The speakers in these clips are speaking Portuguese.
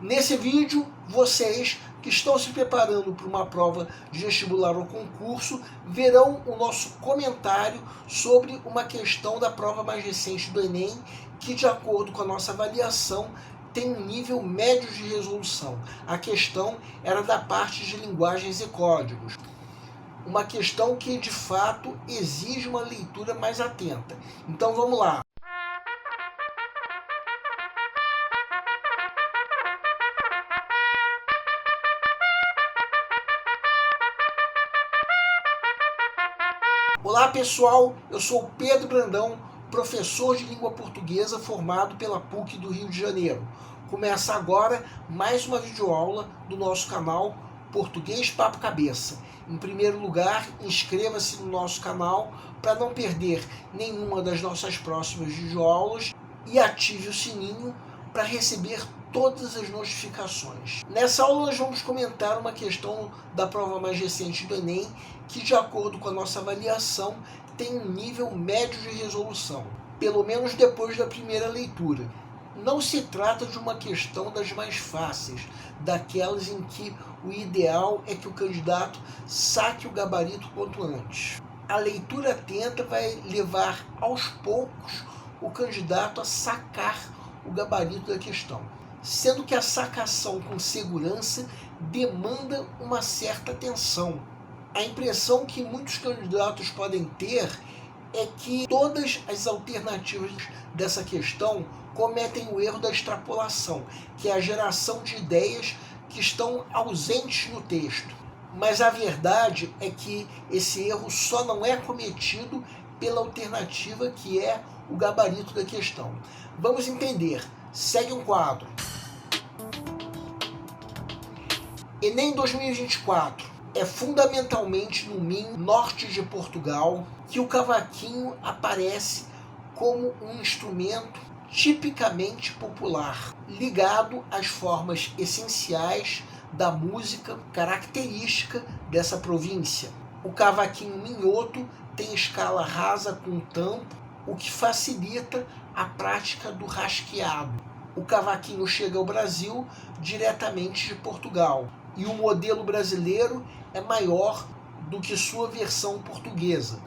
Nesse vídeo, vocês que estão se preparando para uma prova de vestibular ou concurso verão o nosso comentário sobre uma questão da prova mais recente do Enem, que de acordo com a nossa avaliação tem um nível médio de resolução. A questão era da parte de linguagens e códigos. Uma questão que de fato exige uma leitura mais atenta. Então vamos lá. Olá pessoal, eu sou Pedro Brandão, professor de língua portuguesa formado pela PUC do Rio de Janeiro. Começa agora mais uma videoaula do nosso canal Português Papo Cabeça. Em primeiro lugar, inscreva-se no nosso canal para não perder nenhuma das nossas próximas videoaulas e ative o sininho para receber todas as notificações. Nessa aula nós vamos comentar uma questão da prova mais recente do Enem, que de acordo com a nossa avaliação tem um nível médio de resolução, pelo menos depois da primeira leitura. Não se trata de uma questão das mais fáceis, daquelas em que o ideal é que o candidato saque o gabarito quanto antes. A leitura atenta vai levar aos poucos o candidato a sacar o gabarito da questão, sendo que a sacação com segurança demanda uma certa atenção. A impressão que muitos candidatos podem ter é que todas as alternativas dessa questão cometem o erro da extrapolação, que é a geração de ideias que estão ausentes no texto. Mas a verdade é que esse erro só não é cometido pela alternativa que é o gabarito da questão. Vamos entender. Segue um quadro. Enem 2024. É fundamentalmente no Minho, norte de Portugal, que o cavaquinho aparece como um instrumento tipicamente popular, ligado às formas essenciais da música característica dessa província. O cavaquinho minhoto tem escala rasa com tampo, o que facilita a prática do rasqueado. O cavaquinho chega ao Brasil diretamente de Portugal, e o modelo brasileiro é maior do que sua versão portuguesa,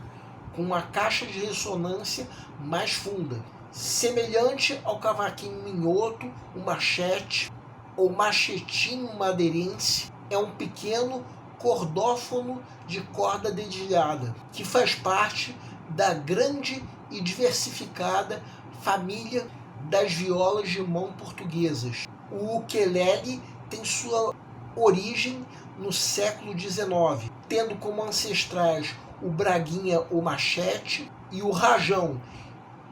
com uma caixa de ressonância mais funda. Semelhante ao cavaquinho minhoto, o machete ou machetinho madeirense é um pequeno cordófono de corda dedilhada, que faz parte da grande e diversificada família das violas de mão portuguesas. O ukelele tem sua origem no século XIX, tendo como ancestrais o braguinha ou machete e o rajão,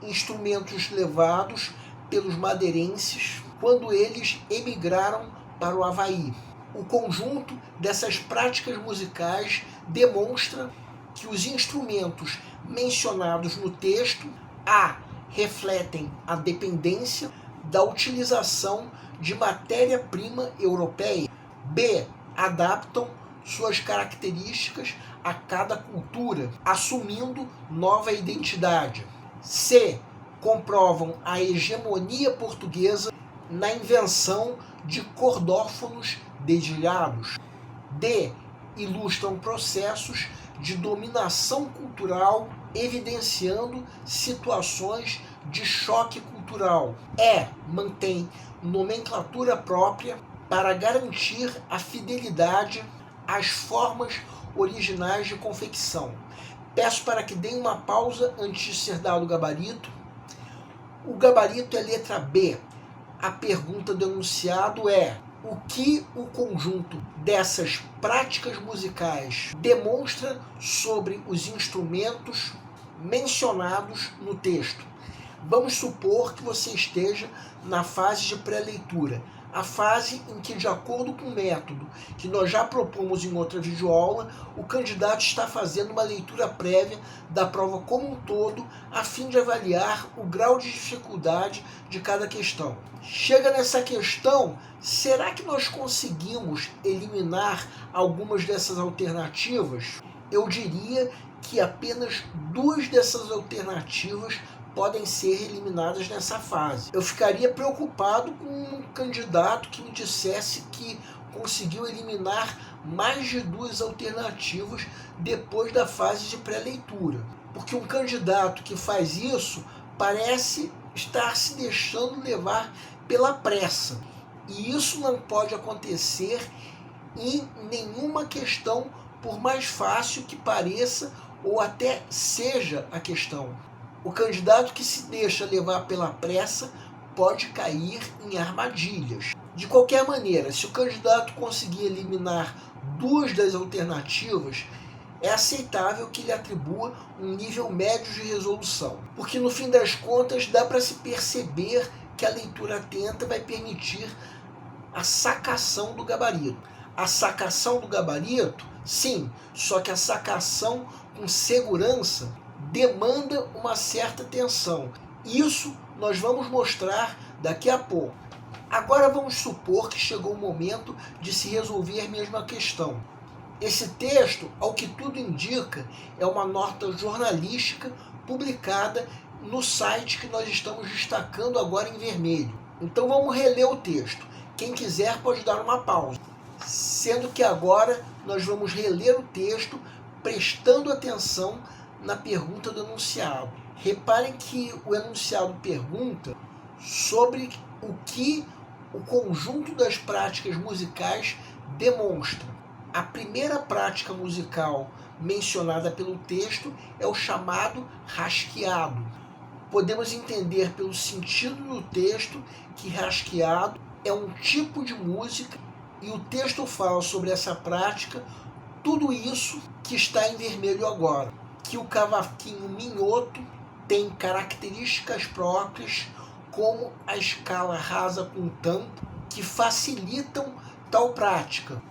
instrumentos levados pelos madeirenses quando eles emigraram para o Havaí. O conjunto dessas práticas musicais demonstra que os instrumentos mencionados no texto A. refletem a dependência da utilização de matéria-prima europeia, B. adaptam suas características a cada cultura, assumindo nova identidade, C. comprovam a hegemonia portuguesa na invenção de cordófonos dedilhados, D. ilustram processos de dominação cultural, evidenciando situações de choque cultural, E. mantém nomenclatura própria para garantir a fidelidade às formas originais de confecção. Peço para que deem uma pausa antes de ser dado o gabarito. O gabarito é letra B. A pergunta do enunciado é: o que o conjunto dessas práticas musicais demonstra sobre os instrumentos mencionados no texto? Vamos supor que você esteja na fase de pré-leitura, a fase em que, de acordo com o método que nós já propomos em outra videoaula, o candidato está fazendo uma leitura prévia da prova como um todo, a fim de avaliar o grau de dificuldade de cada questão. Chega nessa questão, será que nós conseguimos eliminar algumas dessas alternativas? Eu diria que apenas duas dessas alternativas podem ser eliminadas nessa fase. Eu ficaria preocupado com um candidato que me dissesse que conseguiu eliminar mais de 2 alternativas depois da fase de pré-leitura. Porque um candidato que faz isso parece estar se deixando levar pela pressa. E isso não pode acontecer em nenhuma questão, por mais fácil que pareça ou até seja a questão. O candidato que se deixa levar pela pressa pode cair em armadilhas. De qualquer maneira, se o candidato conseguir eliminar 2 das alternativas, é aceitável que ele atribua um nível médio de resolução, porque no fim das contas dá para se perceber que a leitura atenta vai permitir a sacação do gabarito. A sacação do gabarito, sim, só que a sacação com segurança demanda uma certa atenção. Isso nós vamos mostrar daqui a pouco. Agora vamos supor que chegou o momento de se resolver mesmo a questão. Esse texto, ao que tudo indica, é uma nota jornalística publicada no site que nós estamos destacando agora em vermelho. Então vamos reler o texto. Quem quiser pode dar uma pausa. Sendo que agora nós vamos reler o texto prestando atenção na pergunta do enunciado. Reparem que o enunciado pergunta sobre o que o conjunto das práticas musicais demonstra. A primeira prática musical mencionada pelo texto é o chamado rasqueado. Podemos entender pelo sentido do texto que rasqueado é um tipo de música e o texto fala sobre essa prática, tudo isso que está em vermelho agora. Que o cavaquinho minhoto tem características próprias, como a escala rasa com tampo, que facilitam tal prática.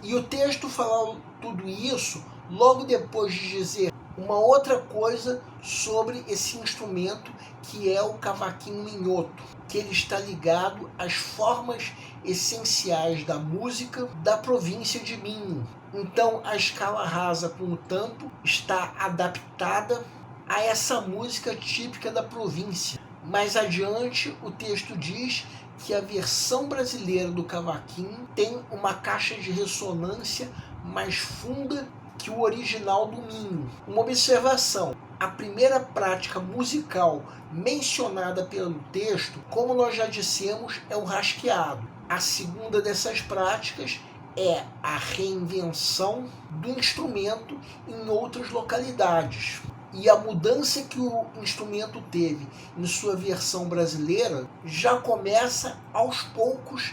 E o texto fala tudo isso logo depois de dizer uma outra coisa sobre esse instrumento que é o cavaquinho minhoto, que ele está ligado às formas essenciais da música da província de Minho. Então a escala rasa com o tampo está adaptada a essa música típica da província. Mais adiante o texto diz que a versão brasileira do cavaquinho tem uma caixa de ressonância mais funda que o original do Minho. Uma observação: a primeira prática musical mencionada pelo texto, como nós já dissemos, é o rasqueado. A segunda dessas práticas é a reinvenção do instrumento em outras localidades. E a mudança que o instrumento teve em sua versão brasileira já começa aos poucos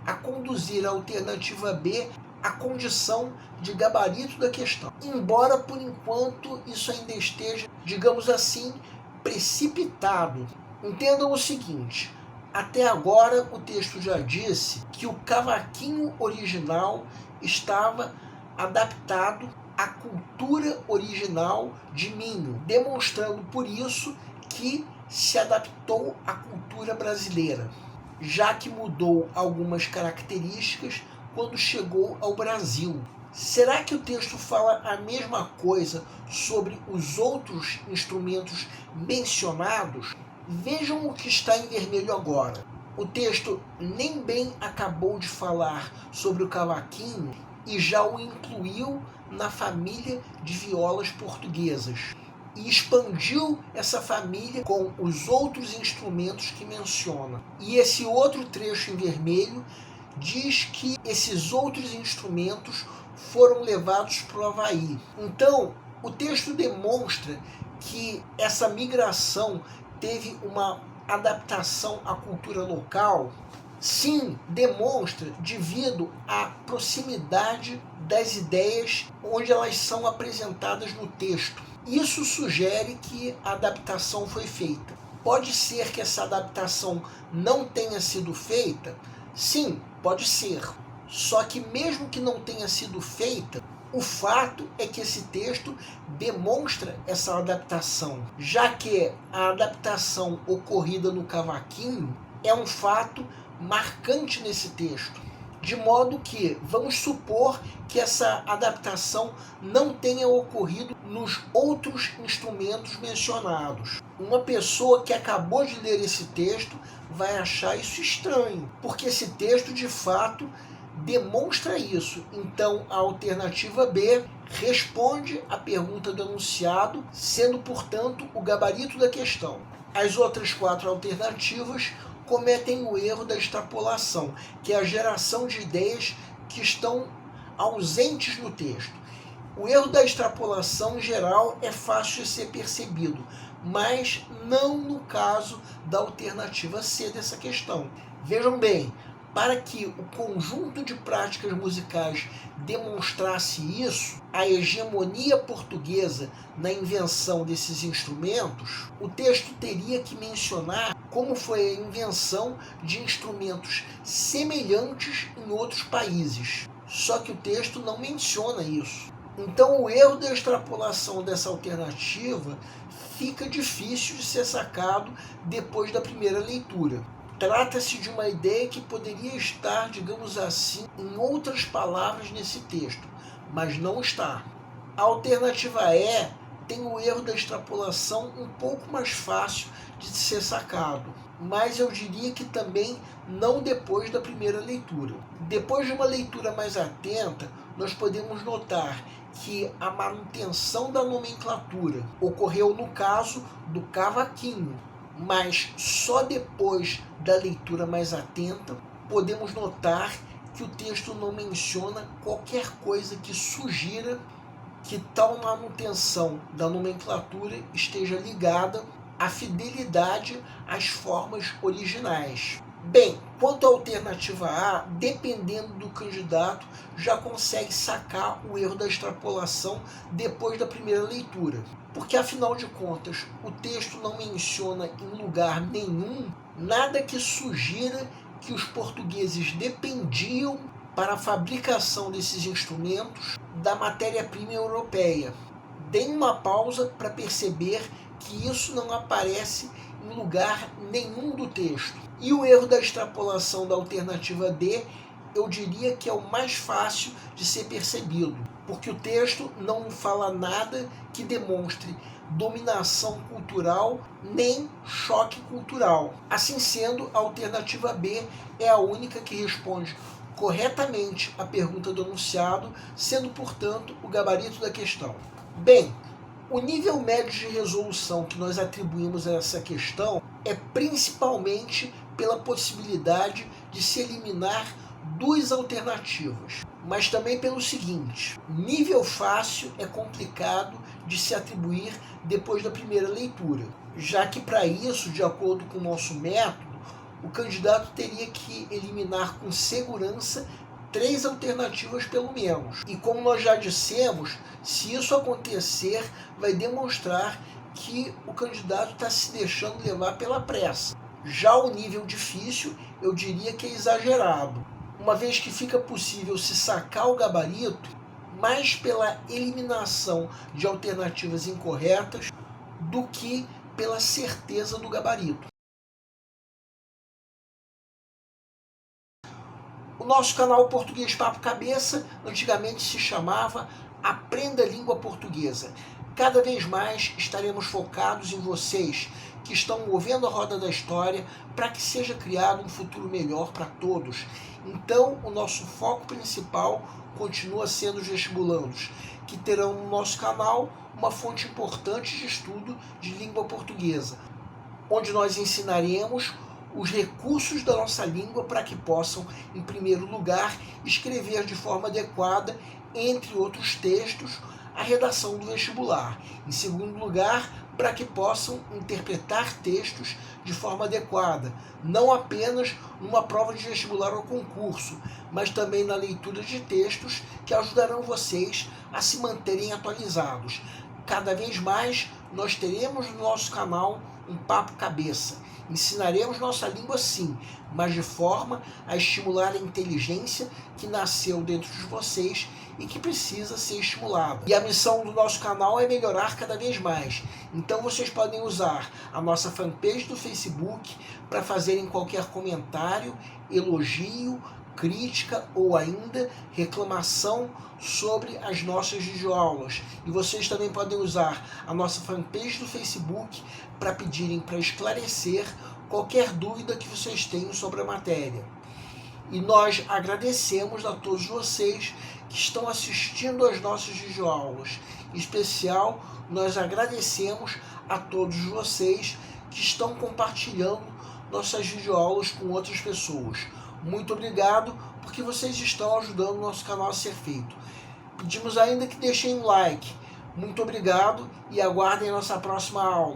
a conduzir a alternativa B à condição de gabarito da questão. Embora por enquanto isso ainda esteja, digamos assim, precipitado. Entendam o seguinte: até agora o texto já disse que o cavaquinho original estava adaptado à cultura original de Minho, demonstrando por isso que se adaptou à cultura brasileira, já que mudou algumas características quando chegou ao Brasil. Será que o texto fala a mesma coisa sobre os outros instrumentos mencionados? Vejam o que está em vermelho agora. O texto nem bem acabou de falar sobre o cavaquinho e já o incluiu na família de violas portuguesas e expandiu essa família com os outros instrumentos que menciona. E esse outro trecho em vermelho diz que esses outros instrumentos foram levados para o Havaí. Então, o texto demonstra que essa migração teve uma adaptação à cultura local. Sim, demonstra devido à proximidade das ideias onde elas são apresentadas no texto. Isso sugere que a adaptação foi feita. Pode ser que essa adaptação não tenha sido feita? Sim, pode ser. Só que mesmo que não tenha sido feita, o fato é que esse texto demonstra essa adaptação, já que a adaptação ocorrida no cavaquinho é um fato marcante nesse texto, de modo que vamos supor que essa adaptação não tenha ocorrido nos outros instrumentos mencionados. Uma pessoa que acabou de ler esse texto vai achar isso estranho, porque esse texto de fato demonstra isso. Então a alternativa B responde à pergunta do enunciado, sendo portanto o gabarito da questão. As outras 4 alternativas cometem o erro da extrapolação, que é a geração de ideias que estão ausentes no texto. O erro da extrapolação, em geral, é fácil de ser percebido, mas não no caso da alternativa C dessa questão. Vejam bem, para que o conjunto de práticas musicais demonstrasse isso, a hegemonia portuguesa na invenção desses instrumentos, o texto teria que mencionar como foi a invenção de instrumentos semelhantes em outros países. Só que o texto não menciona isso. Então o erro da extrapolação dessa alternativa fica difícil de ser sacado depois da primeira leitura. Trata-se de uma ideia que poderia estar, digamos assim, em outras palavras nesse texto, mas não está. A alternativa E tem o erro da extrapolação um pouco mais fácil de ser sacado, mas eu diria que também não depois da primeira leitura. Depois de uma leitura mais atenta, nós podemos notar que a manutenção da nomenclatura ocorreu no caso do cavaquinho, mas só depois da leitura mais atenta podemos notar que o texto não menciona qualquer coisa que sugira que tal manutenção da nomenclatura esteja ligada à fidelidade às formas originais. Bem, quanto à alternativa A, dependendo do candidato, já consegue sacar o erro da extrapolação depois da primeira leitura. Porque, afinal de contas, o texto não menciona em lugar nenhum nada que sugira que os portugueses dependiam para a fabricação desses instrumentos da matéria-prima europeia. Deem uma pausa para perceber que isso não aparece em lugar nenhum do texto. E o erro da extrapolação da alternativa D, eu diria que é o mais fácil de ser percebido, porque o texto não fala nada que demonstre dominação cultural nem choque cultural. Assim sendo, a alternativa B é a única que responde corretamente a pergunta do enunciado, sendo, portanto, o gabarito da questão. Bem, o nível médio de resolução que nós atribuímos a essa questão é principalmente pela possibilidade de se eliminar 2 alternativas, mas também pelo seguinte: nível fácil é complicado de se atribuir depois da primeira leitura, já que para isso, de acordo com o nosso método, o candidato teria que eliminar com segurança 3 alternativas pelo menos. E como nós já dissemos, se isso acontecer, vai demonstrar que o candidato está se deixando levar pela pressa. Já o nível difícil, eu diria que é exagerado, uma vez que fica possível se sacar o gabarito mais pela eliminação de alternativas incorretas do que pela certeza do gabarito. O nosso canal Português Papo Cabeça antigamente se chamava Aprenda a Língua Portuguesa. Cada vez mais estaremos focados em vocês que estão movendo a roda da história para que seja criado um futuro melhor para todos. Então, o nosso foco principal continua sendo os vestibulandos, que terão no nosso canal uma fonte importante de estudo de língua portuguesa, onde nós ensinaremos os recursos da nossa língua para que possam, em primeiro lugar, escrever de forma adequada, entre outros textos, a redação do vestibular. Em segundo lugar, para que possam interpretar textos de forma adequada, não apenas numa prova de vestibular ou concurso, mas também na leitura de textos que ajudarão vocês a se manterem atualizados. Cada vez mais nós teremos no nosso canal um papo cabeça. Ensinaremos nossa língua sim, mas de forma a estimular a inteligência que nasceu dentro de vocês e que precisa ser estimulada. E a missão do nosso canal é melhorar cada vez mais. Então vocês podem usar a nossa fanpage do Facebook para fazerem qualquer comentário, elogio, crítica ou ainda reclamação sobre as nossas videoaulas. E vocês também podem usar a nossa fanpage do Facebook para pedirem para esclarecer qualquer dúvida que vocês tenham sobre a matéria. E nós agradecemos a todos vocês que estão assistindo às nossas videoaulas. Em especial, nós agradecemos a todos vocês que estão compartilhando nossas videoaulas com outras pessoas. Muito obrigado, porque vocês estão ajudando o nosso canal a ser feito. Pedimos ainda que deixem um like. Muito obrigado e aguardem a nossa próxima aula.